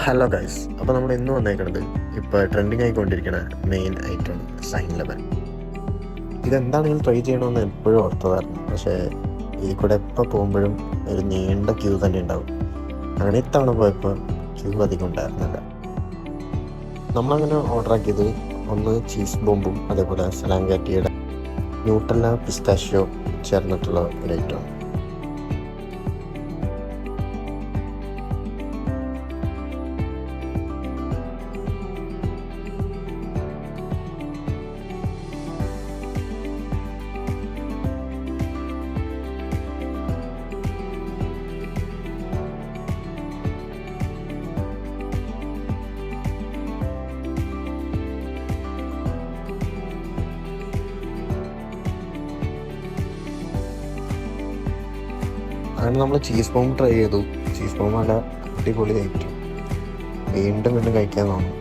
Hello guys, അപ്പോൾ നമ്മൾ ഇന്ന് വന്നേക്കുന്നത് ഇപ്പോൾ ട്രെൻഡിങ് ആയിക്കൊണ്ടിരിക്കുന്ന മെയിൻ ഐറ്റം സൈൻ ലെവൻ. ഇതെന്താണെങ്കിലും ട്രൈ ചെയ്യണമെന്ന് എപ്പോഴും ഓർത്തതായിരുന്നു. പക്ഷേ ഇതിൽ കൂടെ എപ്പോൾ പോകുമ്പോഴും ഒരു നീണ്ട ക്യൂ തന്നെ ഉണ്ടാവും. അങ്ങനെ ഇത്തവണ പോയപ്പോൾ ക്യൂ അധികം ഉണ്ടായിരുന്നില്ല. നമ്മളങ്ങനെ ഓർഡർ ആക്കിയത് ഒന്ന് ചീസ് ബോംബും അതേപോലെ സലാങ്കാറ്റിയുടെ ന്യൂട്ടെല്ല പിസ്താഷ്യോ ചേർന്നിട്ടുള്ള ഒരു ഐറ്റമാണ്. അങ്ങനെ നമ്മൾ ചീസ് ബോംബ് ട്രൈ ചെയ്തു. ചീസ് ബോംബ് നല്ല അടിപൊളി ഐറ്റം, വീണ്ടും വീണ്ടും കഴിക്കാൻ തോന്നും.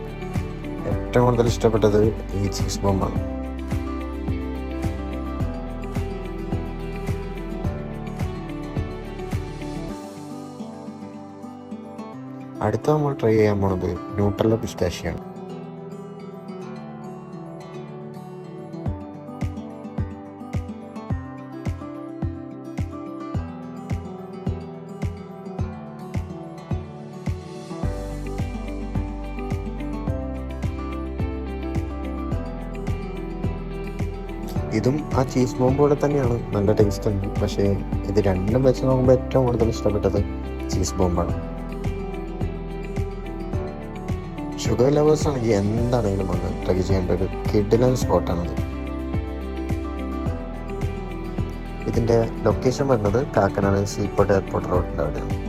ഏറ്റവും കൂടുതൽ ഇഷ്ടപ്പെട്ടത് ഈ ചീസ് ബോംബാണ്. അടുത്ത നമ്മൾ ട്രൈ ചെയ്യാൻ പോണത് ന്യൂട്ടെല്ല പിസ്താഷ്യാണ്. ഇതും ആ ചീസ് ബോംബ് പോലെ തന്നെയാണ്, നല്ല ടേസ്റ്റ് ഉണ്ട്. പക്ഷേ ഇത് രണ്ടും വെച്ച് നോക്കുമ്പോൾ ഏറ്റവും കൂടുതൽ ഇഷ്ടപ്പെട്ടത് ചീസ് ബോംബാണ്. ഷുഗർ ലവേഴ്സ് ആണെങ്കിൽ എന്താണെങ്കിലും വന്ന് ട്രൈ ചെയ്യേണ്ട ഒരു കിഡിലൻ സ്പോട്ടാണത്. ഇതിൻ്റെ ലൊക്കേഷൻ വരുന്നത് കാക്കനാട് സീപോർട്ട് എയർപോർട്ട് റോഡിൻ്റെ അവിടെയാണ്.